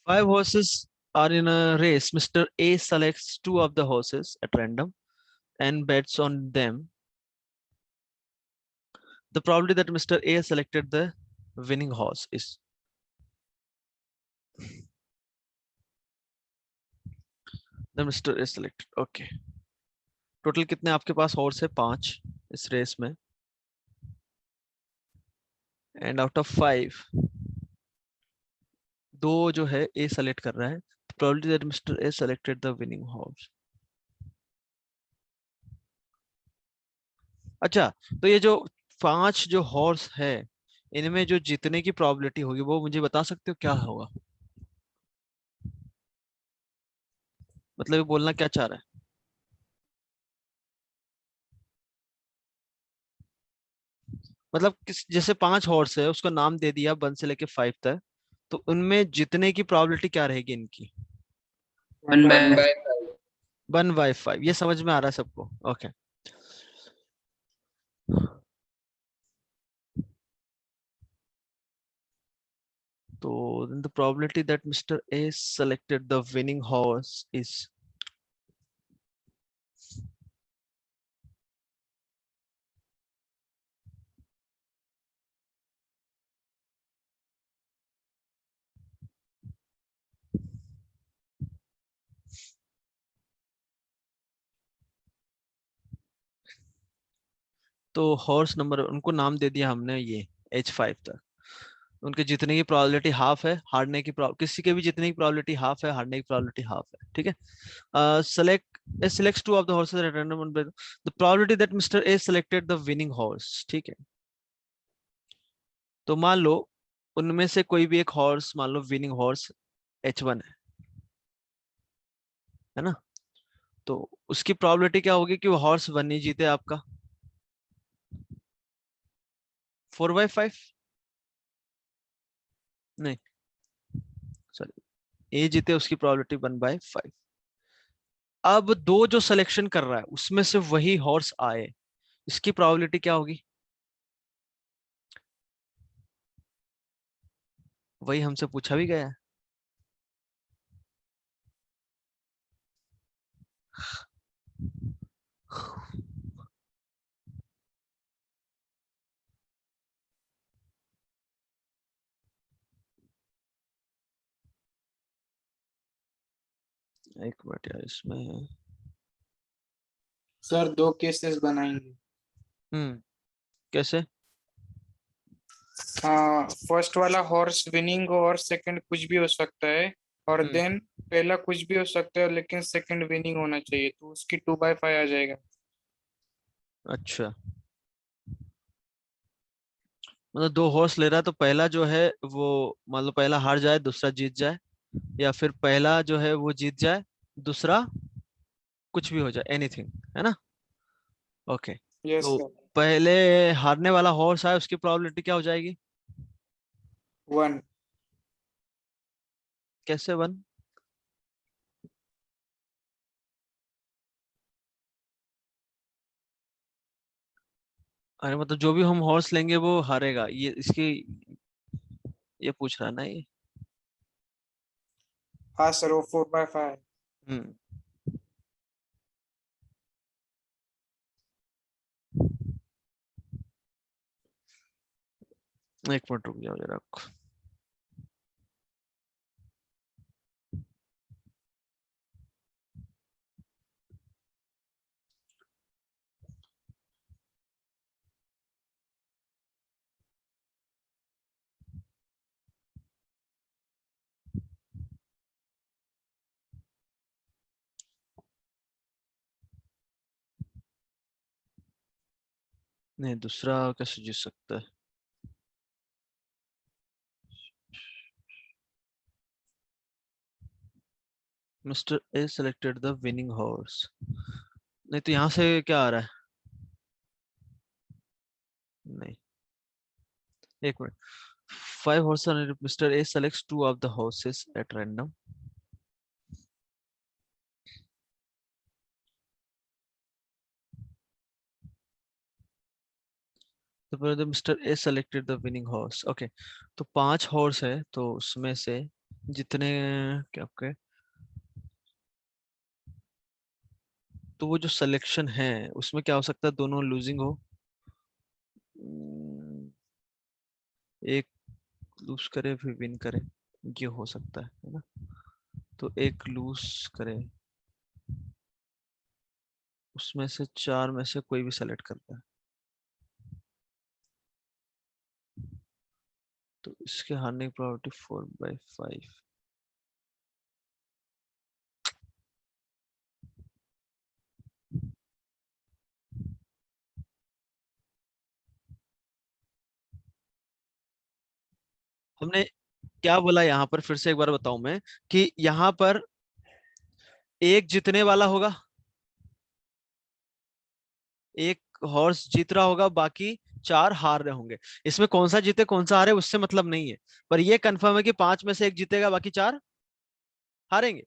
Five horses are in a race. Mr. A selects two of the horses at random and bets on them. The probability that Mr. A selected the winning horse is the Mr. A selected. Okay. Total कितने आपके पास horse है? 5 इस race में, and out of 5 दो जो है ए select कर रहा है. Probability that mister A selected the winning horse. अच्छा, तो ये जो 5 जो हॉर्स है, इनमें जो जीतने की प्रोबेबिलिटी होगी वो मुझे बता सकते हो क्या होगा? मतलब ये बोलना क्या चाह रहा है? मतलब किस, जैसे 5 हॉर्स है उसका नाम दे दिया 1 से लेके 5 तक, तो उनमें जीतने की प्रोबेबिलिटी क्या रहेगी इनकी? 1/5। 1/5. ये समझ में आ रहा है सबको? ओके. तो the probability that Mr. A selected the winning horse is तो हॉर्स नंबर उनको नाम दे दिया हमने ये H5 तक. उनके जीतने की प्रोबेबिलिटी हाफ है, हारने की किसी के भी जीतने की प्रोबेबिलिटी हाफ है, हारने की प्रोबेबिलिटी हाफ है. ठीक है. Selects two of the horses at random. The probability that mister A selected the winning horse. ठीक है. तो मान लो उनमें से कोई भी एक हॉर्स, मान लो विनिंग हॉर्स H1 है ना. तो उसकी प्रोबेबिलिटी क्या होगी कि वो हॉर्स 1 ही जीते आपका? 4/5. नहीं, सॉरी, ए जीते उसकी प्रोबेबिलिटी 1/5. अब दो जो सिलेक्शन कर रहा है उसमें से वही हॉर्स आए, इसकी प्रोबेबिलिटी क्या होगी? वही हमसे पूछा भी गया है. एक मिनट यार, इसमें सर 2 केसेस बनाएंगे। कैसे? हाँ, फर्स्ट वाला हॉर्स विनिंग और सेकंड कुछ भी हो सकता है, और हम्म. देन पहला कुछ भी हो सकता है लेकिन सेकंड विनिंग होना चाहिए, तो उसकी 2/5 आ जाएगा। अच्छा, मतलब दो हॉर्स ले रहा है तो पहला जो है वो, मान लो पहला हार जाए दूसरा जीत जाए, या फिर पहला जो है वो जीत जाए, दूसरा कुछ भी हो जाए, एनीथिंग, है ना. ओके. यस तो सर। पहले हारने वाला हॉर्स है उसकी प्रोबेबिलिटी क्या हो जाएगी? 1। कैसे 1? अरे मतलब जो भी हम हॉर्स लेंगे वो हारेगा, ये इसकी ये पूछ रहा है ना ये. हाँ सर, वो 4/5। हम्म. एक मिनट रुक जाओ जरा. नहीं, दूसरा कैसे जीत सकता है? Mister A selected the winning horse. नहीं तो यहाँ से क्या आ रहा है? नहीं, एक minute. 5 horses. Mr. A selects two of the horses at random. तो Mr. A selected the winning horse. Okay. तो 5 हॉर्स है तो उसमें से जितने क्या आपके, तो वो जो सिलेक्शन है उसमें क्या हो सकता है, दोनों लूजिंग हो। एक लूज करे फिर विन करे, ये हो सकता है ना। तो एक लूज करे, उसमें से चार में से कोई भी सेलेक्ट करता है, तो इसके हारने की प्रोबेबिलिटी 4/5। हमने क्या बोला यहाँ पर, फिर से एक बार बताऊं मैं, कि यहाँ पर एक जीतने वाला होगा, एक हॉर्स जीत रहा होगा, बाकी चार हार रहे होंगे। इसमें कौन सा जीते कौन सा हारे उससे मतलब नहीं है, पर ये कंफर्म है कि पांच में से एक जीतेगा, बाकी चार हारेंगे।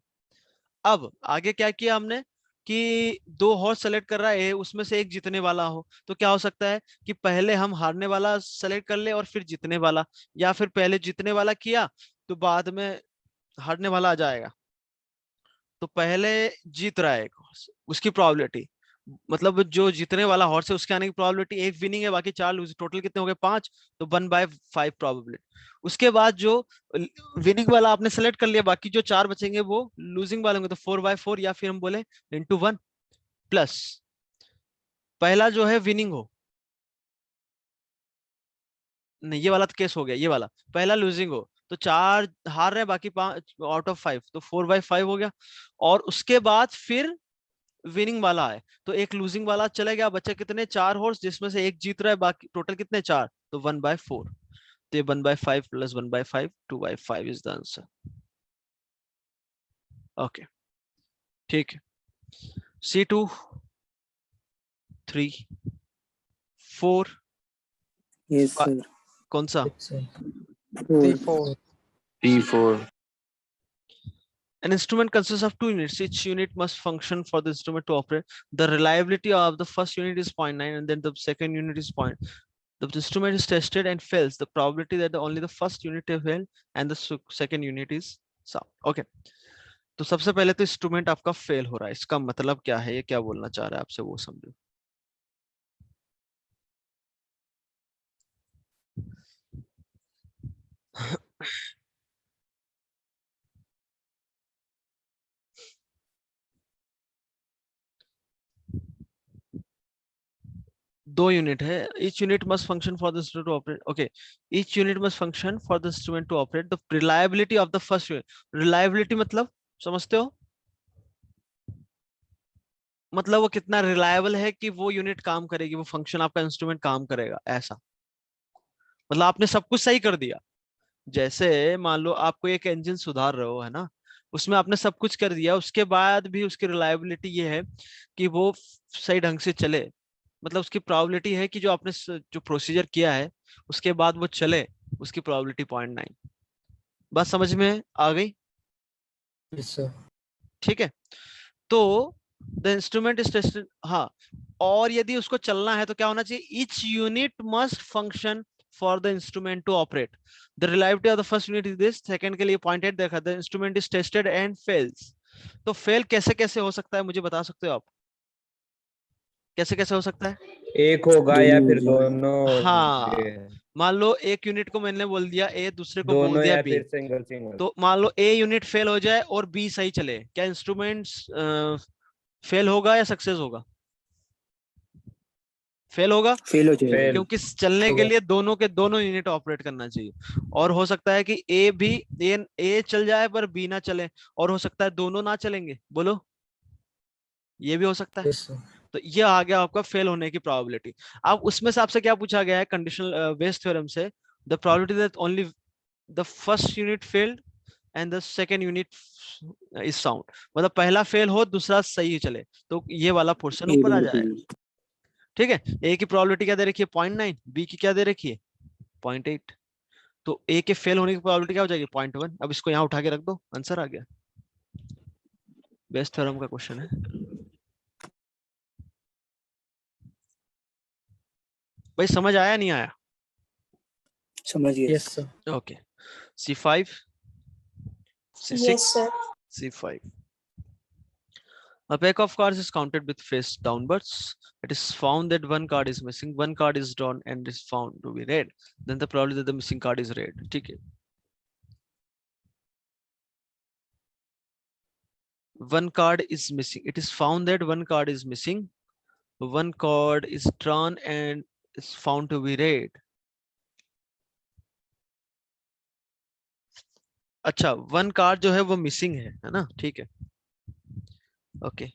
अब आगे क्या किया हमने, कि दो हॉर्स सेलेक्ट कर रहा है, उसमें से एक जीतने वाला हो, तो क्या हो सकता है कि पहले हम हारने वाला सेलेक्ट कर ले और फिर जीतने वाला, या फिर पहले जीतने वाला किया तो बाद में हारने वाला आ जाएगा। तो पहले जीत रहा है एक horse, उसकी प्रोबेबिलिटी, मतलब जो जीतने वाला हॉर्स है उसके आने की प्रोबेबिलिटी, एक विनिंग है बाकी चार लूज, टोटल कितने हो गए, पांच। तो 1/5 प्रोबेबिलिटी। उसके बाद जो विनिंग वाला आपने सेलेक्ट कर लिया, बाकी जो चार बचेंगे वो लूजिंग वाले होंगे, तो 4/4, या फिर हम बोले × 1 प्लस पहला जो है विनिंग हो, नहीं ये वाला तो केस हो गया, ये वाला पहला लूजिंग हो, तो चार हार रहे हैं बाकी पांच आउट ऑफ 5, तो 4/5 हो गया। और उसके बाद फिर विनिंग वाला है, तो एक लूजिंग वाला चले गया, बचे कितने, चार हॉर्स, जिसमें से एक जीत रहा है, बाकी टोटल कितने, चार, तो 1/4। तो ये 1/5 plus 1/5, 2/5 is the answer. Okay, ठीक है। C2 3 4 Yes, sir. कौन सा, Four. C4. P4. An instrument consists of two units. Each unit must function for the instrument to operate. The reliability of the first unit is 0.9, and then the second unit is 0. The instrument is tested and fails. The probability that only the first unit will fail and the second unit is sound. Okay. तो सबसे पहले तो instrument आपका fail हो रहा है, इसका मतलब क्या है, ये क्या बोलना चाह रहा है आपसे वो समझो। दो यूनिट है, each unit must function for the instrument to operate. Okay, each unit must function for the instrument to operate. The reliability of the first unit, reliability मतलब समझते हो, मतलब वो कितना रिलायबल है कि वो यूनिट काम करेगी, वो फंक्शन आपका इंस्ट्रूमेंट काम करेगा, ऐसा। मतलब आपने सब कुछ सही कर दिया, जैसे मान लो आपको एक इंजन सुधार रहे हो, है ना, उसमें आपने सब कुछ कर दिया, उसके बाद भी उसकी रिलायबिलिटी ये है कि वो सही ढंग से चले, मतलब उसकी प्रोबेबिलिटी है कि जो आपने जो प्रोसीजर किया है उसके बाद वो चले, उसकी प्रोबेबिलिटी 0.9। बात समझ में आ गई, Yes, sir. ठीक है। तो द इंस्ट्रूमेंट इज टेस्टेड, हाँ, और यदि उसको चलना है तो क्या होना चाहिए, each unit must function for the instrument to operate. The reliability of the first unit is this, second के लिए पॉइंटेड देखा, the instrument is tested and fails. तो फेल कैसे कैसे हो सकता है, मुझे बता सकते हो आप, कैसे कैसे हो सकता है। एक होगा या फिर दोनों हाँ, होंगे। मान लो एक यूनिट को मैंने बोल दिया ए, दूसरे को बोल दोनों दिया या बी, फिर सिंगल सिंगल। तो मान लो ए यूनिट फेल हो जाए और बी सही चले, क्या इंस्ट्रूमेंट्स फेल होगा या सक्सेस होगा, फेल होगा, फेल हो जाएगा। फेल। क्योंकि चलने के लिए दोनों के दोनों यूनिट ऑपरेट करना चाहिए। और हो सकता है कि ए चल जाए पर बी ना चले, और हो सकता है दोनों ना चलेंगे, बोलो, ये भी हो सकता है। Yes, sir. तो ये आ गया आपका फेल होने की प्रोबेबिलिटी। अब उसमें से आपसे क्या पूछा गया है, कंडीशनल बेस थ्योरम से, the probability that only the first unit failed and the second unit is sound, मतलब पहला फेल हो दूसरा सही चले, तो ये वाला पोर्शन ए ऊपर आ बी सी जाएगा। ठीक है, ए की प्रोबेबिलिटी क्या दे रखी है, 0.9, बी की क्या दे रखी है, 0.8, तो ए के फेल होने की प्रोबेबिलिटी क्या हो जाएगी, 0.1। अब इसको यहाँ उठा के रख दो, आंसर आ गया। बेस थ्योरम का क्वेश्चन है भाई, समझ आया नहीं आया। समझ गए। Yes, sir. Okay, C5 C6, Yes, sir. C5. A pack of cards is counted with face downwards. It is found that one card is missing, one card is drawn and is found to be red. Then the probability that the missing card is red. ठीक है. One card is missing. It is found that one card is missing, one card is drawn and is found to be red. अच्छा, one card जो है वो missing है ना, ठीक है. ओके,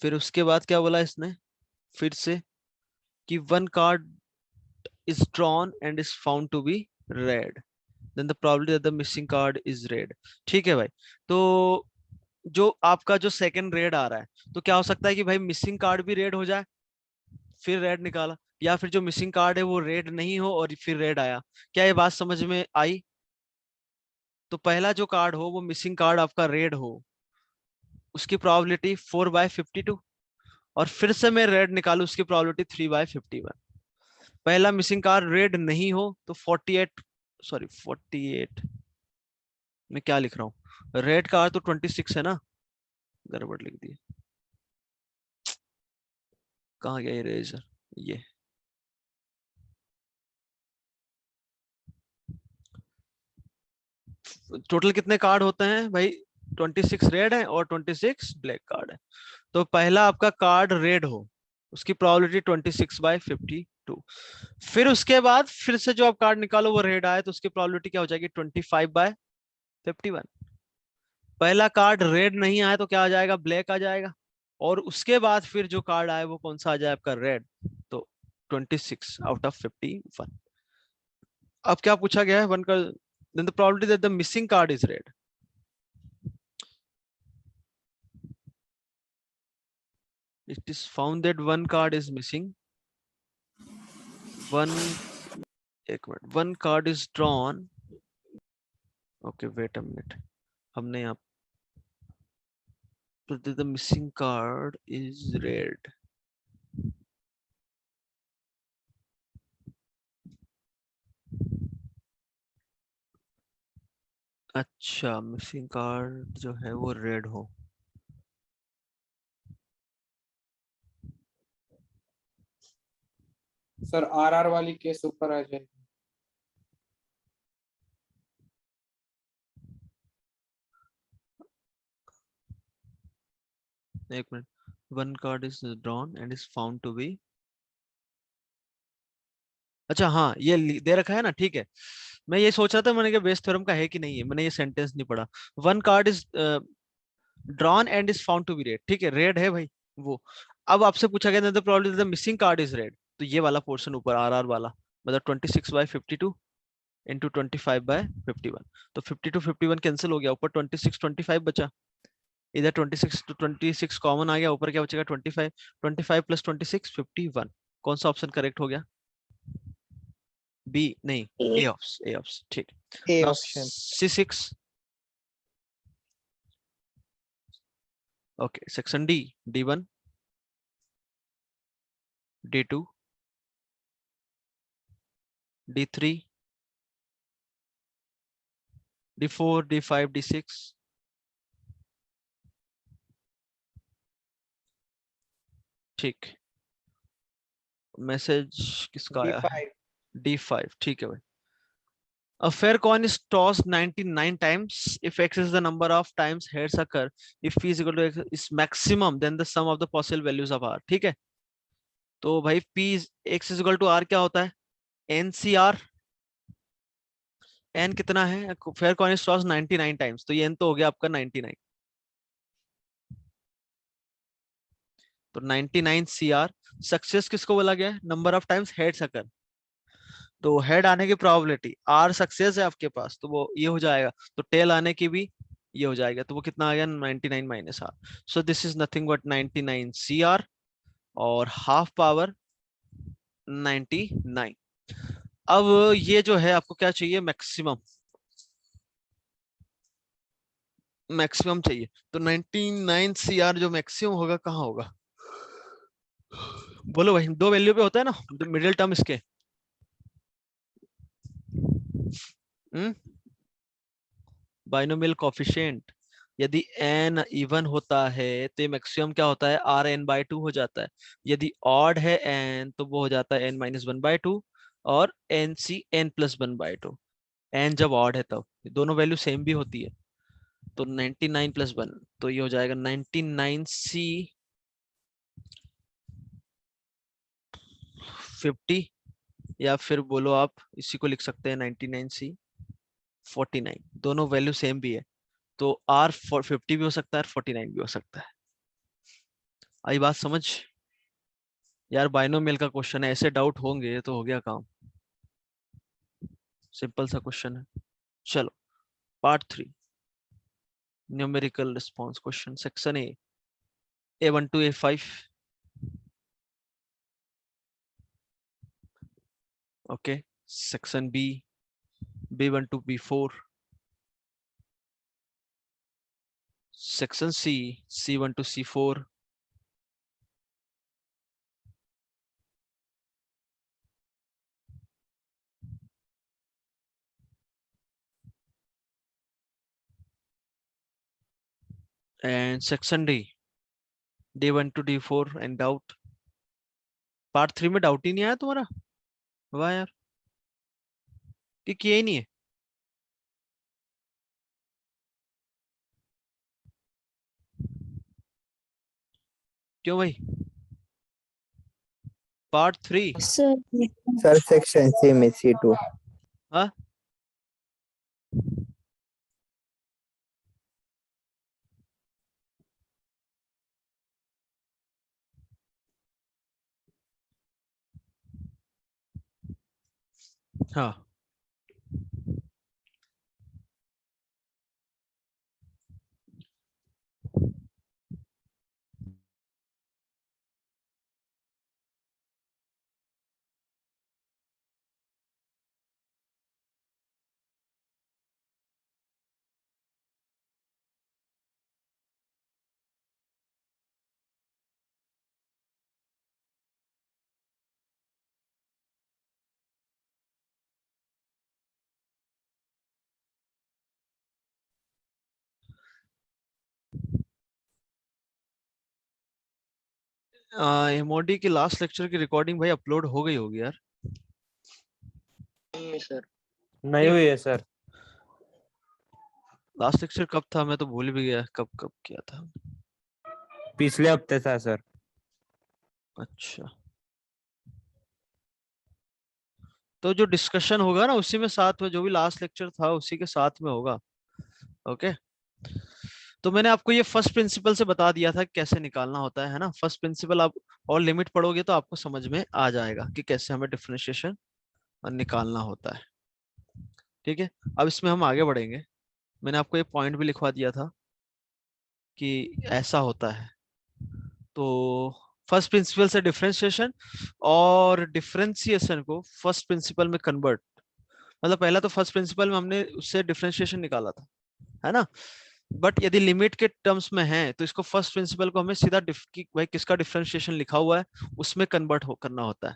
फिर उसके बाद क्या बोला इसने फिर से कि one card is drawn and is found to be red, then the probability that the missing card is red. ठीक है भाई. तो जो आपका जो सेकंड रेड आ रहा है, तो क्या हो सकता है कि भाई मिसिंग कार्ड भी रेड हो जाए, फिर रेड निकाला, या फिर जो मिसिंग कार्ड है वो रेड नहीं हो और फिर रेड आया. क्या ये बात समझ में आई? तो पहला जो कार्ड हो वो मिसिंग कार्ड आपका रेड हो, उसकी प्रोबेबिलिटी 4/52, और फिर से मैं रेड निकालू, उसकी प्रोबेबिलिटी 3/51. पहला मिसिंग कार्ड रेड नहीं हो तो 48 मैं क्या लिख रहा हूँ, रेड कार्ड तो 26 है ना, गड़बड़ लिख दी. कहाँ गया इरेजर? ये टोटल कितने कार्ड होते हैं भाई? 26 रेड है और 26 ब्लैक कार्ड है. तो पहला आपका कार्ड रेड हो, उसकी प्रोबेबिलिटी 26/52. फिर उसके बाद फिर से जो आप कार्ड निकालो वो रेड आए तो उसकी प्रोबेबिलिटी क्या हो जाएगी? 25/51. पहला कार्ड रेड नहीं आया तो क्या आ जाएगा? ब्लैक आ जाएगा. और उसके बाद फिर जो कार्ड आए वो कौन सा आ जाए आपका? रेड. तो 26/51. अब क्या पूछा गया है? वन का then the probability that the missing card is red. It is found that one card is missing. One card is drawn. Okay, wait a minute. हमने यहाँ the missing card is red. अच्छा, missing card जो है वो red हो. Sir RR वाली case ऊपर आ जाएगी. एक minute. One card is drawn and is found to be. अच्छा हाँ, ये दे रखा है ना, ठीक है. मैं ये सोच रहा था, मैंने कहा बेस थ्योरम का है कि नहीं है, मैंने ये सेंटेंस नहीं पढ़ा. One card is drawn and is found to be red. ठीक है, रेड है भाई वो. अब आपसे पूछा गया the probability the missing card is red, तो ये वाला पोर्शन ऊपर आरआर वाला, मतलब 26/52 into 25/51. तो 52 51 कैंसिल हो गया, ऊपर 26 25 बचा. इधर 26 to 26 कॉमन आ गया, ऊपर क्या बचेगा? 25. 25 + 26 51. कौन सा ऑप्शन करेक्ट हो गया? बी नहीं, ए ऑप्शन. ठीक. A Now option. C6. Okay, section D. D1, D2, D3, D4, D5, D6. ठीक. मैसेज किसका आया है? D5. D5. ठीक है भाई. A fair coin is tossed 99 times. If X is the number of times heads occur, if P is equal to X is maximum, then the sum of the possible values of R. ठीक है. तो भाई X is equal to R क्या होता है? NCR. N कितना है? Fair coin is tossed 99 times. तो ये N तो हो गया आपका 99. तो 99 CR. सक्सेस किसको बोला गया है? नंबर ऑफ टाइम्स हेड्स अकर. तो हेड आने की प्रोबेबिलिटी आर सक्सेस है आपके पास, तो वो ये हो जाएगा. तो टेल आने की भी ये हो जाएगा, तो वो कितना आ गया? 99 - R. So this is nothing but 99 CR और हाफ पावर 99. अब ये जो है आपको क्या चाहिए? मैक्सिमम चाहिए. तो 99 CR जो मैक्सिमम होगा कहाँ होगा? बोलो भाई. दो वैल्यू पे होता है ना मिडिल टर्म इसके. बाइनोमियल कोफिशिएंट, यदि n इवन होता है तो ये मैक्सिमम क्या होता है, Rn/2 हो जाता है। यदि ऑड है n तो वो हो जाता है n-1/2 और nc n+1/2। n जब ऑड है तब दोनों वैल्यू सेम भी होती है, तो 99 + 1 तो ये हो जाएगा 99c 50, या फिर बोलो आप इसी को लिख सकते हैं 99c 49, दोनों वैल्यू सेम भी है, तो R 50 भी हो सकता है, 49 भी हो सकता है। आई बात समझ यार? बाइनोमियल का क्वेश्चन है, ऐसे डाउट होंगे तो हो गया काम, सिंपल सा क्वेश्चन है। चलो part 3, numerical response question, section A, A1 to A5। Okay, section B, B1 to B4, section C, C1 to C4, and section D, D1 to D4 and doubt. Part 3 में doubt ही नहीं आया तुम्हारा? वाह यार, कि किया ही नहीं है? क्यों भाई? पार्ट 3? सर सेक्शन सी में C2। हाँ, हाँ, एमओडी की लास्ट लेक्चर की रिकॉर्डिंग भाई अपलोड हो गई होगी यार। नहीं हुई है सर। लास्ट लेक्चर कब था, मैं तो भूल भी गया कब कब किया था। पिछले हफ्ते था सर। अच्छा, तो जो डिस्कशन होगा ना उसी में साथ में, जो भी लास्ट लेक्चर था उसी के साथ में होगा। ओके, तो मैंने आपको ये फर्स्ट प्रिंसिपल से बता दिया था कि कैसे निकालना होता है ना। फर्स्ट प्रिंसिपल आप और लिमिट पढ़ोगे तो आपको समझ में आ जाएगा कि कैसे हमें डिफरेंशिएशन निकालना होता है। ठीक है, अब इसमें हम आगे बढ़ेंगे। मैंने आपको एक पॉइंट भी लिखवा दिया था कि ऐसा होता है। तो फर्स्ट प्रिंसिपल से डिफरेंशिएशन, और डिफरेंशिएशन को फर्स्ट प्रिंसिपल में कन्वर्ट, मतलब पहला तो फर्स्ट प्रिंसिपल में हमने उससे डिफरेंशिएशन निकाला था, है ना। बट यदि लिमिट के टर्म्स में है तो इसको फर्स्ट प्रिंसिपल को हमें सीधा भाई किसका डिफरेंशिएशन लिखा हुआ है उसमें कन्वर्ट करना होता है।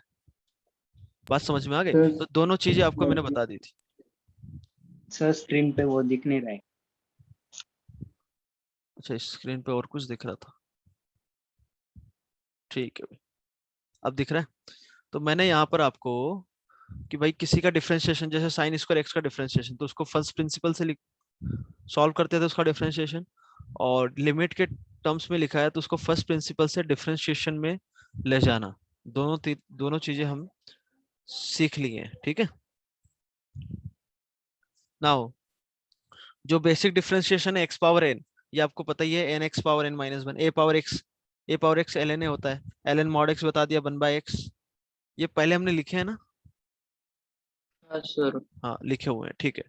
बात समझ में आ गई? तो दोनों चीजें आपको मैंने बता दी थी। सर स्क्रीन पे वो दिख नहीं रहा है। अच्छा, स्क्रीन पे और कुछ दिख रहा था, ठीक है भाई, अब दिख रहा है। तो मैंने यहाँ पर आपको कि भाई किसी का डिफरेंशिएशन, जैसे साइन स्क्वायर एक्स का डिफरेंशिएशन, तो उसको फर्स्ट प्रिंसिपल से सॉल्व करते थे उसका डिफरेंशिएशन, और लिमिट के टर्म्स में लिखा है तो उसको फर्स्ट प्रिंसिपल से डिफरेंशिएशन में ले जाना। दोनों चीजें हम सीख लिए हैं, ठीक है। नाउ जो बेसिक डिफरेंशिएशन है एक्स पावर एन, ये आपको पता ही है, N X power N minus one, A power X L N A होता है, एल एन मॉड एक्स बता दिया 1/x, ये पहले हमने लिखे हैं ना। हाँ सर। हाँ लिखे हुए हैं, ठीक है।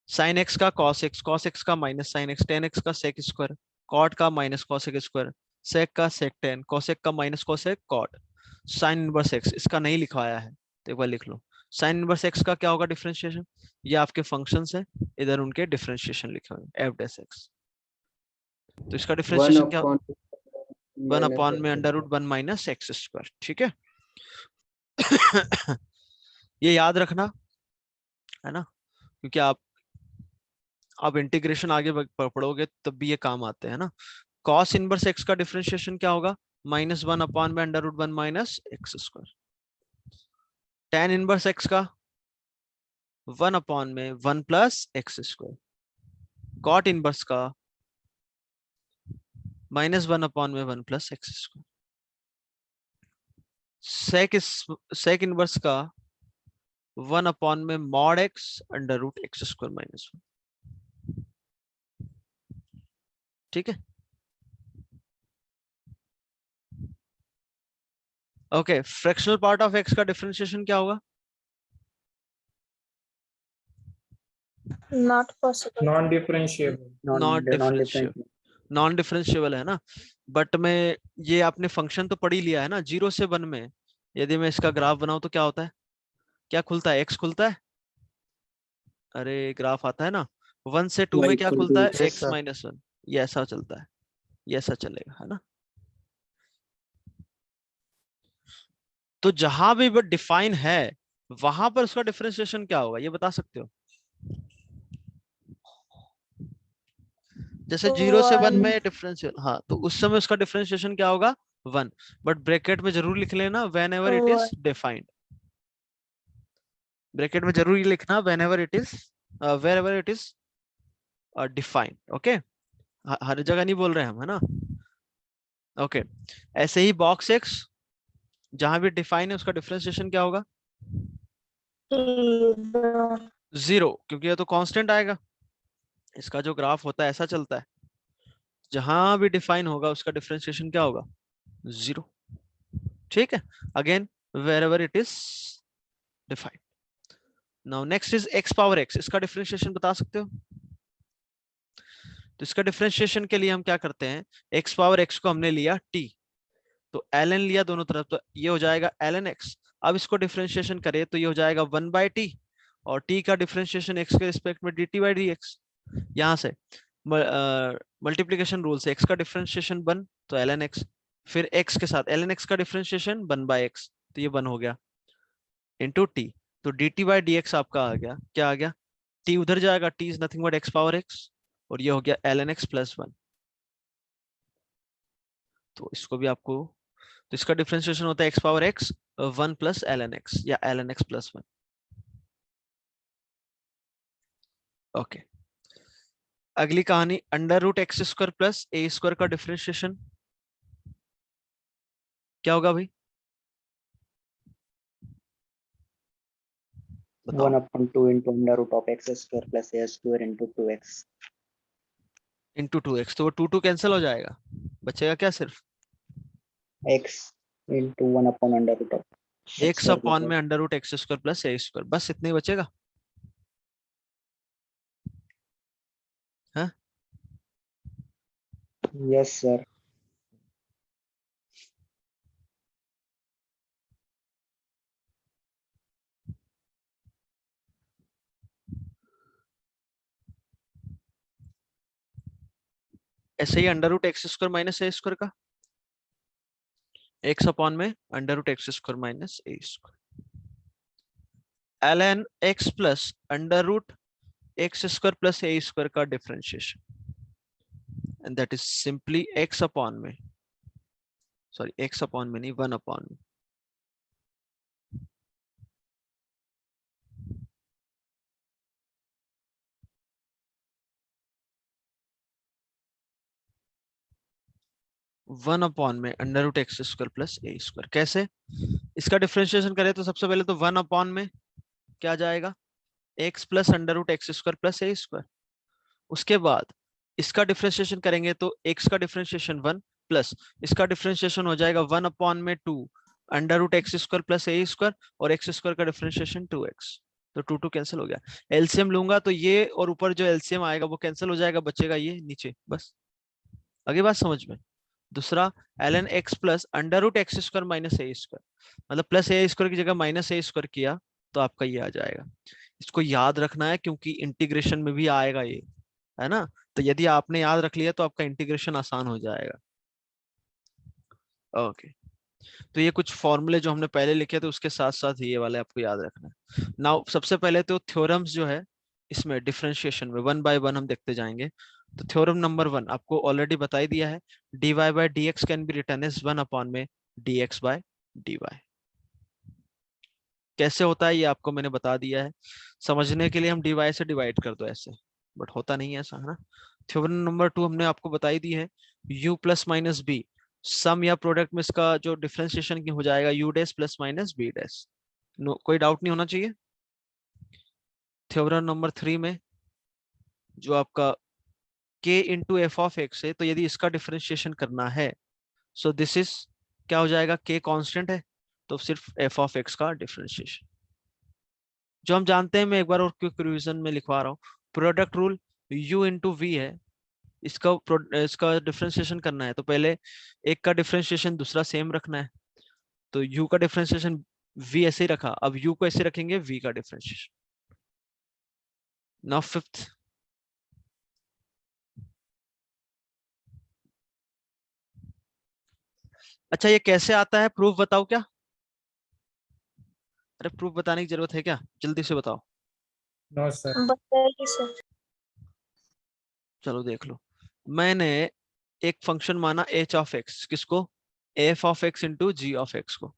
साइन एक्स का कॉस एक्स का minus sine x, tan x का सेक स्क्वायर, कॉट का माइनस कॉसेक स्क्वायर, सेक का सेक टेन, कॉसेक का minus cosec cot, sine inverse x, इसका नहीं लिखवाया है तो एक बार लिख लो। साइन इनवर्स एक्स का क्या होगा डिफरेंशिएशन, ये आपके फंक्शंस है, इधर उनके डिफरेंशिएशन लिखे हुए हैं एफ डैश एक्स, तो इसका डिफरेंशिएशन क्या, 1 में under root 1 minus x square, ठीक है। ये याद रखना है ना, क्योंकि आप आप इंटीग्रेशन आगे पढ़ोगे तब भी ये काम आते हैं ना। कॉस इनवर्स एक्स का डिफरेंशिएशन क्या होगा, -1/√1 minus x square. tan inverse x का 1/1 plus x square. Cot inverse का -1/1 plus x square. Sec inverse का 1/में मॉड एक्स √x² -1। ठीक है, okay. Fractional part of x का डिफरेंशिएशन क्या होगा, Not possible. Non differentiable. Non differentiable है ना। बट में ये आपने फंक्शन तो पढ़ ही लिया है ना, 0 से 1 में यदि मैं इसका ग्राफ बनाऊं तो क्या होता है, क्या खुलता है, एक्स खुलता है। अरे ग्राफ आता है ना, 1 से 2 में क्या खुलता है, x -1। ये ऐसा चलता है, ये ऐसा चलेगा, है ना। तो जहां भी वो डिफाइन है वहां पर उसका डिफरेंशिएशन क्या होगा, ये बता सकते हो। जैसे 0 से 1 में डिफरेंशियल, हाँ, तो उस समय उसका डिफरेंशिएशन क्या होगा, 1। बट ब्रैकेट में जरूर लिख लेना whenever it is defined. Bracket में जरूर लिखना whenever it is, wherever it is defined. Okay, हर जगह नहीं बोल रहे हम, है ना। ओके, ऐसे ही बॉक्स एक्स जहां भी डिफाइन है उसका डिफरेंशिएशन क्या होगा, 0, क्योंकि ये तो कांस्टेंट आएगा। इसका जो ग्राफ होता है ऐसा चलता है, जहां भी डिफाइन होगा उसका डिफरेंशिएशन क्या होगा, 0। ठीक है, again wherever it is defined. Now next is x power x, इसका डिफरेंशिएशन बता सकते हो। तो इसका डिफरेंशिएशन के लिए हम क्या करते हैं, x पावर x को हमने लिया t, तो ln लिया दोनों तरफ, तो ये हो जाएगा ln x। अब इसको डिफरेंशिएशन करें तो ये हो जाएगा 1/t, और t का डिफरेंशिएशन x के रिस्पेक्ट में dt/dx। यहाँ से मल्टीप्लिकेशन रूल से x का डिफरेंशिएशन 1, तो ln x, फिर x के साथ ln x का डिफरेंशिएशन 1/x, तो ये 1 हो गया, इंटू t, तो dt/dx आपका आ गया, क्या आ गया, t उधर जाएगा, t is nothing but x power x, और ये हो गया ln x + 1। तो इसको भी आपको, तो इसका डिफरेंशिएशन होता है x power x 1 + ln x या ln x + 1। ओके, अगली कहानी √x² + a² का डिफरेंशिएशन क्या होगा भाई, 1/2 into √(x² + a² into 2x). Into 2x, तो वो 2 कैंसिल हो जाएगा, बचेगा क्या, सिर्फ x into 1/√(x² x upon में √x² + a², बस इतना ही बचेगा। हाँ, Yes, sir. ऐसे ही √x² - a² का, x अपॉन में √x² - a², ln x plus √x² + a² का differentiation, and that is simply x upon में, सॉरी x अपॉन में नहीं, 1 अपॉन में, वन अपॉन में √x² + a²। कैसे, इसका डिफरेंशिएशन करें तो सबसे पहले तो 1 अपॉन में क्या जाएगा, x + √x² + a²। उसके बाद इसका डिफरेंशिएशन करेंगे तो x का डिफरेंशिएशन 1 प्लस इसका डिफरेंशिएशन हो जाएगा 1 अपॉन में 2 √x² + a², और x² का डिफरेंशिएशन 2x, तो 2 कैंसिल हो गया। एलसीएम लूंगा तो ये और ऊपर जो एलसीएम आएगा वो कैंसिल हो जाएगा, बचेगा ये नीचे, बस। आगे बात समझ में। दूसरा ln x plus √x² - a², मतलब प्लस a² की जगह -a² किया तो आपका ये आ जाएगा। इसको याद रखना है क्योंकि इंटीग्रेशन में भी आएगा ये, है ना। तो यदि आपने याद रख लिया तो आपका इंटीग्रेशन आसान हो जाएगा। ओके, तो ये कुछ फॉर्मूले जो हमने पहले लिखे थे उसके साथ साथ ये वाले आपको याद रखना है। नाउ सबसे पहले तो थ्योरम्स जो है इसमें डिफरेंशिएशन में 1 by 1 हम देखते जाएंगे। तो थ्योरम नंबर 1 आपको ऑलरेडी बता ही दिया है, dy by dx can be written as 1 upon में dx by dy। कैसे होता है ये आपको मैंने बता दिया है, समझने के लिए हम dy से डिवाइड कर दो ऐसे, बट होता नहीं है ऐसा, है ना। थ्योरम नंबर 2 हमने आपको बताई दी है, u प्लस माइनस बी, सम या प्रोडक्ट में इसका जो डिफरेंशिएशन की हो जाएगा u dash plus minus b dash. कोई डाउट नहीं होना चाहिए। थ्योरम नंबर 3 में जो आपका k into F of x है, तो यदि इसका डिफरेंशिएशन करना है, सो दिस इज क्या हो जाएगा, k कांस्टेंट है तो सिर्फ f ऑफ x का डिफरेंशिएशन जो हम जानते हैं, मैं एक बार और क्विक रिवीजन में लिखवा रहा हूँ। Product rule u into v है, इसका डिफरेंशिएशन करना है तो पहले एक का डिफरेंशिएशन दूसरा सेम रखना है, तो u का डिफरेंशिएशन v ऐसे ही रखा, अब u को ऐसे रखेंगे v का डिफरेंशिएशन। नाउ फिफ्थ, अच्छा ये कैसे आता है, प्रूफ बताओ क्या? अरे प्रूफ बताने की जरूरत है क्या, जल्दी से बताओ। No sir. बताइए सर। चलो देख लो, मैंने एक फंक्शन माना h ऑफ x, किसको, f of x into g of x को,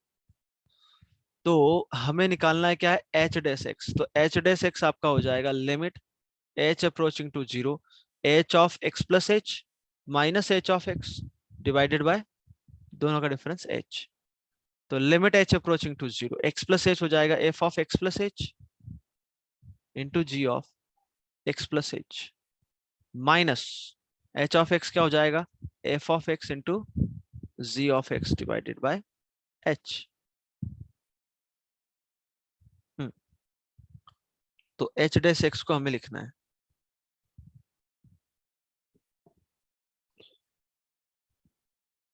तो हमें निकालना है क्या है, h डैश x। तो h डैश x आपका हो जाएगा limit h approaching to 0 h of x plus h minus h of x divided by दोनों का डिफरेंस h। तो limit h approaching to 0 x plus h हो जाएगा f of x plus h into g of x plus h minus h of x क्या हो जाएगा, f of x into g of x divided by h। तो h dash x को हमें लिखना है,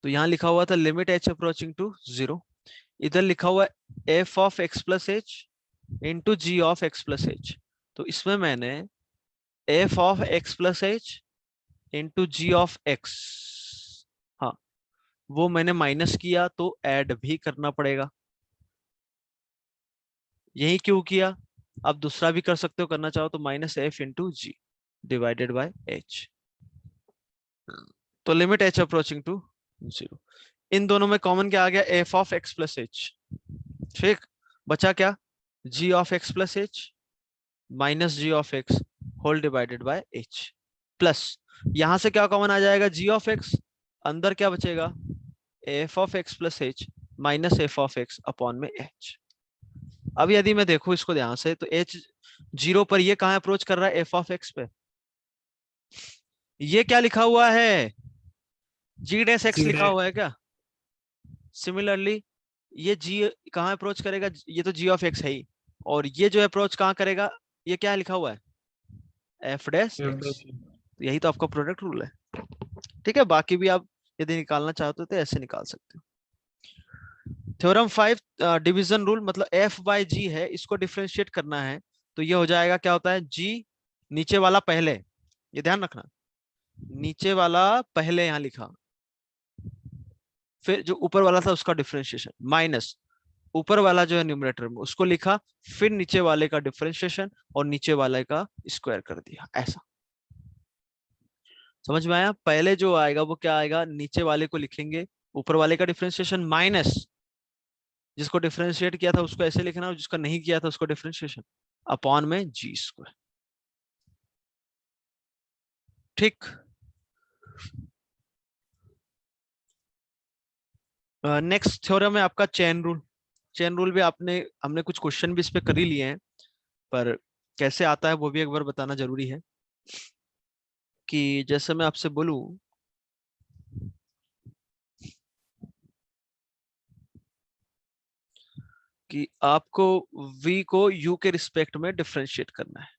तो यहां लिखा हुआ था लिमिट h अप्रोचिंग टू 0, इधर लिखा हुआ है f of x plus h into g of x plus h। तो इसमें मैंने f of x plus h into g of x, हाँ वो मैंने माइनस किया तो ऐड भी करना पड़ेगा। यही क्यों किया, आप दूसरा भी कर सकते हो, करना चाहो तो minus f into g divided by h। तो लिमिट h अप्रोचिंग टू 0, इन दोनों में कॉमन क्या आ गया, f of x plus h, ठीक, बचा क्या, g of x plus h minus g of x whole divided by h, plus यहां से क्या कॉमन आ जाएगा, g ऑफ x, अंदर क्या बचेगा, f of x plus h minus f of x upon में h। अब यदि मैं देखूं इसको ध्यान से, तो h 0 पर ये कहां अप्रोच कर रहा है, f ऑफ x पे, ये क्या लिखा हुआ है, g डैश x लिखा हुआ है क्या। सिमिलरली ये g कहां अप्रोच करेगा, ये तो g ऑफ x है ही, और ये जो अप्रोच कहां करेगा, ये क्या लिखा हुआ है, f डैश x। तो यही तो आपका प्रोडक्ट रूल है, ठीक है। बाकी भी आप यदि निकालना चाहते हो तो ऐसे निकाल सकते हो। थ्योरम 5 डिवीजन रूल, मतलब f बाय g है, इसको डिफरेंशिएट करना है, तो ये हो जाएगा क्या होता है, g नीचे वाला पहले, ये ध्यान रखना, नीचे वाला पहले यहां लिखा, फिर जो ऊपर वाला था उसका डिफरेंशिएशन, माइनस ऊपर वाला जो है न्यूमरेटर में उसको लिखा, फिर नीचे वाले का डिफरेंशिएशन और नीचे वाले का स्क्वायर कर दिया, ऐसा समझ में आया। पहले जो आएगा वो क्या आएगा, नीचे वाले को लिखेंगे, ऊपर वाले का डिफरेंशिएशन माइनस जिसको डिफरेंशिएट किया था उसको ऐसे लिखना, और जिसका नहीं किया था उसको डिफरेंशिएशन अपॉन में जी स्क्वायर, ठीक। नेक्स्ट थ्योरम है आपका चेन रूल। चेन रूल भी हमने कुछ क्वेश्चन भी इस पे कर ही लिए हैं, पर कैसे आता है वो भी एक बार बताना जरूरी है। कि जैसे मैं आपसे बोलूं कि आपको v को u के रिस्पेक्ट में डिफरेंशिएट करना है,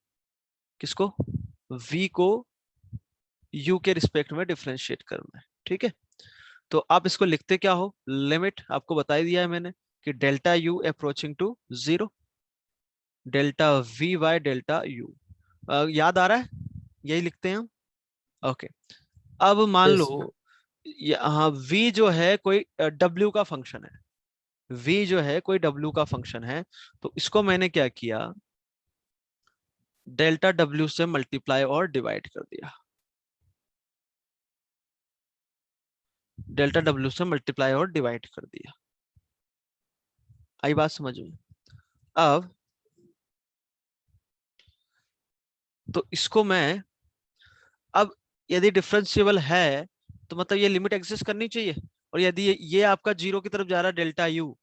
किसको, v को u के रिस्पेक्ट में डिफरेंशिएट करना है, ठीक है। तो आप इसको लिखते क्या हो, लिमिट आपको बता ही दिया है मैंने कि delta u approaching to 0 delta v by delta u, याद आ रहा है, यही लिखते हैं हम, ओके। अब मान Yes, लो यहाँ v जो है कोई w का फंक्शन है, v जो है कोई w का फंक्शन है, तो इसको मैंने क्या किया, डेल्टा डब्ल्यू से मल्टीप्लाई और डिवाइड कर दिया, डेल्टा डब्ल्यू से मल्टीप्लाई और डिवाइड कर दिया। आई बात समझ में? अब तो इसको मैं, अब यदि डिफरेंशिएबल है तो मतलब ये लिमिट एग्जिस्ट करनी चाहिए, और यदि ये आपका जीरो की तरफ जा रहा है डेल्टा यू,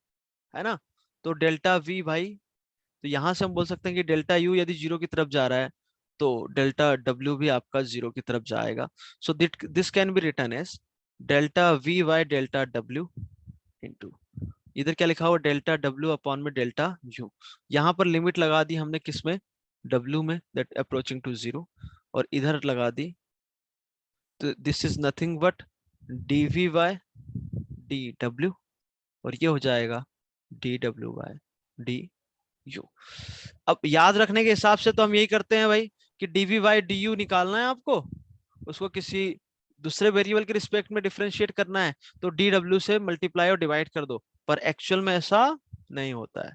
है ना, तो डेल्टा वी भाई, तो यहां से हम बोल सकते हैं कि डेल्टा यू यदि जीरो की तरफ जा रहा है तो डेल्टा डब्ल्यू भी आपका जीरो की तरफ जाएगा। So this can be written as delta v by delta डब्ल्यू इंटू, इधर क्या लिखा हुआ, डेल्टा डब्ल्यू अपॉन में डेल्टा यू। यहाँ पर लिमिट लगा दी हमने किसमें, डब्ल्यू में, दैट अप्रोचिंग टू जीरो, और इधर लगा दी, तो this is nothing but dv by dw, और ये हो जाएगा dw बाय du। अब याद रखने के हिसाब से तो हम यही करते हैं भाई कि dv बाय du निकालना है आपको, उसको किसी दूसरे वेरिएबल के रिस्पेक्ट में डिफरेंशिएट करना है तो dw से मल्टीप्लाई और डिवाइड कर दो, पर एक्चुअल में ऐसा नहीं होता है।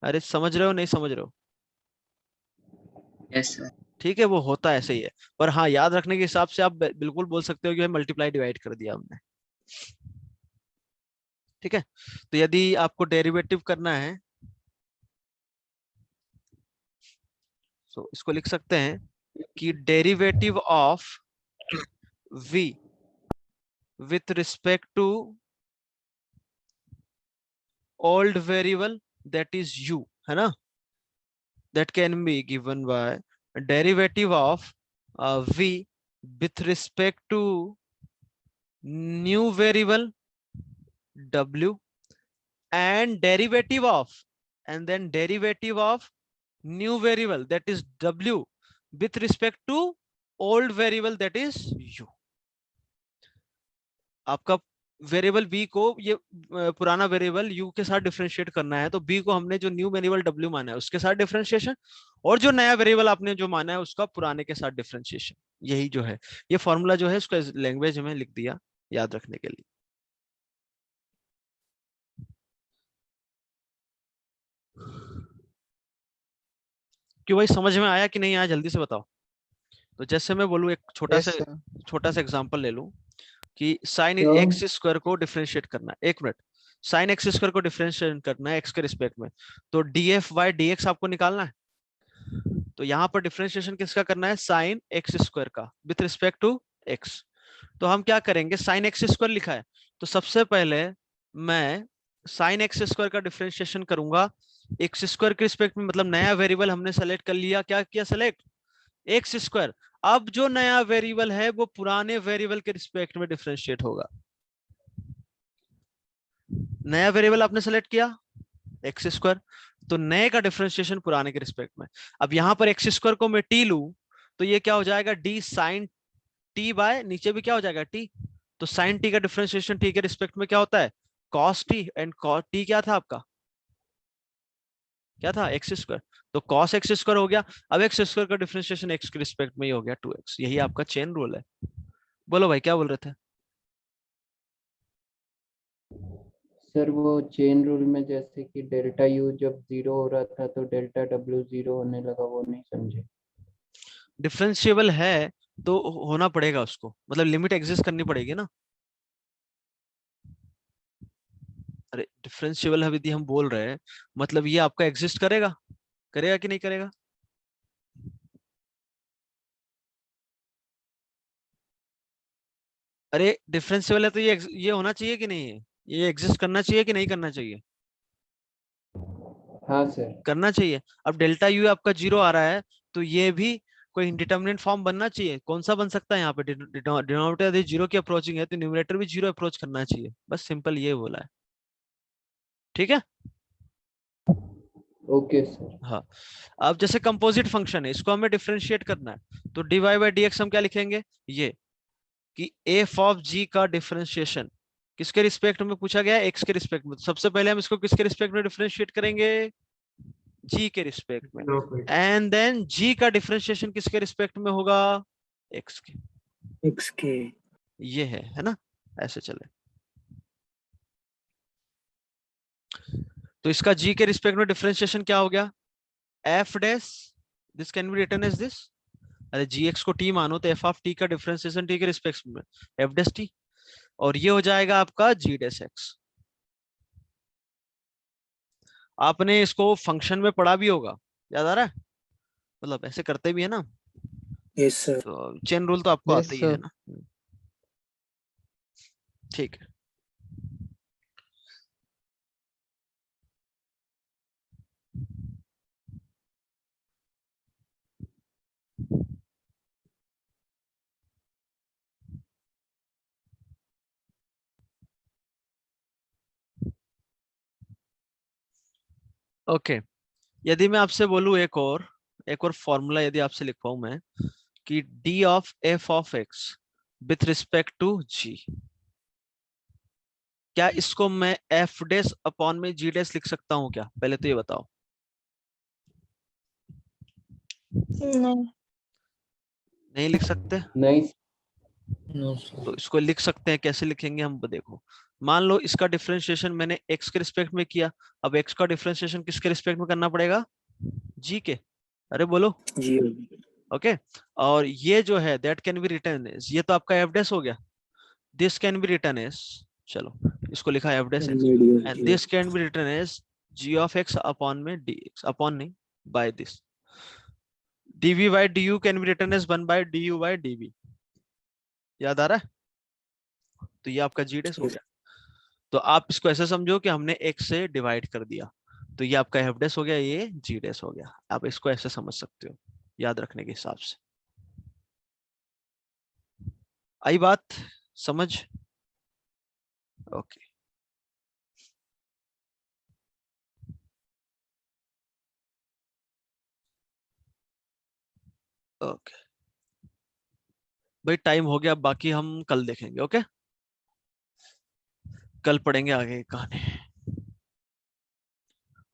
अरे समझ रहे हो नहीं समझ रहे हो? Yes sir. ठीक है, वो होता ऐसे ही है, पर हाँ याद रखने के हिसाब से आप बिल्कुल बोल सकते हो कि मल्टीप्लाई डिवाइड कर दिया हमने। ठीक है, तो यदि आपको डेरिवेटिव करना है तो इसको लिख सकते हैं कि derivative of v with respect to old variable that is u, है ना, that can be given by a derivative of v with respect to new variable w, and derivative of, and then derivative of new variable that is w with respect to old variable that is u। आपका variable b को ये पुराना variable u के साथ differentiate करना है, तो b को हमने जो न्यू वेरिएबल w माना है उसके साथ डिफरेंशिएशन, और जो नया वेरिएबल आपने जो माना है उसका पुराने के साथ डिफरेंशिएशन। यही जो है ये फॉर्मूला जो है इसको लैंग्वेज में लिख दिया याद रखने के लिए। क्यों भाई, समझ में आया कि नहीं आया, जल्दी से बताओ। तो जैसे मैं बोलूं, एक Yes, sir. छोटा सा एग्जांपल ले लूं कि साइन तो एक्स स्क्वायर को डिफरेंशिएट करना है, एक मिनट, साइन एक्स स्क्वायर को डिफरेंशिएट करना है एक्स के रिस्पेक्ट में, तो df बाय dx आपको निकालना है। तो यहाँ पर डिफरेंशिएशन किसका करना है, साइन एक्स स्क्वायर का विथ रिस्पेक्ट टू एक्स। तो हम क्या करेंगे, साइन एक्स स्क्वायर लिखा है तो सबसे पहले मैं साइन एक्स स्क्वायर का डिफरेंशिएशन करूंगा एक्स स्क्वायर के रिस्पेक्ट में, मतलब नया वेरिएबल हमने सेलेक्ट कर लिया, क्या किया सेलेक्ट, एक्स स्क्वायर। अब जो नया वेरिएबल है वो पुराने वेरिएबल के रिस्पेक्ट में डिफरेंशिएट होगा। नया वेरिएबल आपने सेलेक्ट किया एक्स स्क्वायर, तो नए का डिफरेंशिएशन पुराने के रिस्पेक्ट में। अब यहाँ पर एक्स स्क्वायर को मैं टी लूं तो ये क्या हो जाएगा, डी साइन टी बाय नीचे भी क्या हो जाएगा टी, तो साइन टी का डिफरेंशिएशन टी के रिस्पेक्ट में क्या होता है, कॉस टी, एंड टी क्या था आपका, क्या था एक्स स्क्वायर, तो कॉस एक्स स्क्वायर हो गया। अब एक्स स्क्वायर का डिफरेंशिएशन एक्स के रिस्पेक्ट में ही हो गया 2x। यही आपका चेन रूल है। बोलो भाई क्या बोल रहे थे? सर वो चेन रूल में जैसे कि डेल्टा यू जब 0 हो रहा था तो डेल्टा डब्ल्यू 0 होने लगा, वो नहीं समझे। डिफरेंशिएबल है तो होना पड़ेगा उसको, मतलब लिमिट एग्जिस्ट करनी पड़ेगी ना। अरे डिफरेंशिएबल है यदि हम बोल रहे हैं मतलब ये आपका एग्जिस्ट करेगा, करेगा कि नहीं करेगा? अरे डिफरेंशिएबल है तो ये होना चाहिए कि नहीं है, ये एग्जिस्ट करना चाहिए कि नहीं करना चाहिए? हाँ सर। करना चाहिए। अब डेल्टा यू आपका 0 आ रहा है तो ये भी कोई इंडिटरमिनेट फॉर्म बनना चाहिए। कौन सा बन सकता है यहाँ पे, डिनोमिनेटर यदि 0 की अप्रोचिंग है तो न्यूमरेटर भी 0 अप्रोच करना चाहिए, बस सिंपल ये बोला है। ठीक है, ओके सर। हाँ। अब जैसे कंपोजिट फंक्शन है, इसको हमें डिफरेंशिएट करना है, तो dy बाई dx हम क्या लिखेंगे, ये कि f ऑफ g का डिफरेंशिएशन किसके रिस्पेक्ट में पूछा गया है, x के रिस्पेक्ट में। तो सबसे पहले हम इसको किसके रिस्पेक्ट में डिफरेंशिएट करेंगे, g के रिस्पेक्ट में, एंड देन g का डिफरेंशिएशन किसके रिस्पेक्ट में होगा, x के। XK. ये है ना, ऐसे चले। तो इसका g के रिस्पेक्ट में डिफरेंशिएशन क्या हो गया, f dash this can be written as this. अरे gx को t मानो तो f ऑफ t का डिफरेंशिएशन t के रिस्पेक्ट में f डैश t, और ये हो जाएगा आपका g डैश x। आपने इसको फंक्शन में पढ़ा भी होगा, याद आ रहा है, मतलब ऐसे करते भी है ना, Yes, sir. तो चेन रूल तो आपको Yes, आता ही है sir. ना। ठीक है, ओके। यदि मैं आपसे बोलूं एक और फॉर्मूला यदि आपसे लिखवाऊं मैं कि d of f of x with respect to g, क्या इसको मैं f डैश अपॉन में g डैश लिख सकता हूं क्या? पहले तो ये बताओ। नहीं। नहीं लिख सकते? नहीं No, sir. तो इसको लिख सकते हैं, कैसे लिखेंगे हम देखो। मान लो इसका डिफरेंशिएशन मैंने x के रिस्पेक्ट में किया, अब x का डिफरेंशिएशन किसके रिस्पेक्ट में करना पड़ेगा? g के। अरे बोलो। G. ओके और ये जो है that can be written as, ये तो आपका f डैश हो गया, this can be written as, चलो इसको लिखा f dash as, and this can be written as g of x upon में dx, अपॉन नहीं by this, dv by du can be written as 1 by du by dv। याद आ रहा है? तो ये आपका g डैश हो गया। तो आप इसको ऐसे समझो कि हमने x से डिवाइड कर दिया, तो ये आपका f डैश हो गया, ये g डैश हो गया। आप इसको ऐसे समझ सकते हो याद रखने के हिसाब से। आई बात समझ? ओके ओके भाई, टाइम हो गया, बाकी हम कल देखेंगे। ओके कल पढ़ेंगे आगे की कहानी।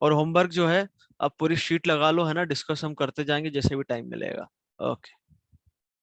और होमवर्क जो है आप पूरी शीट लगा लो, है ना, डिस्कस हम करते जाएंगे जैसे भी टाइम मिलेगा। ओके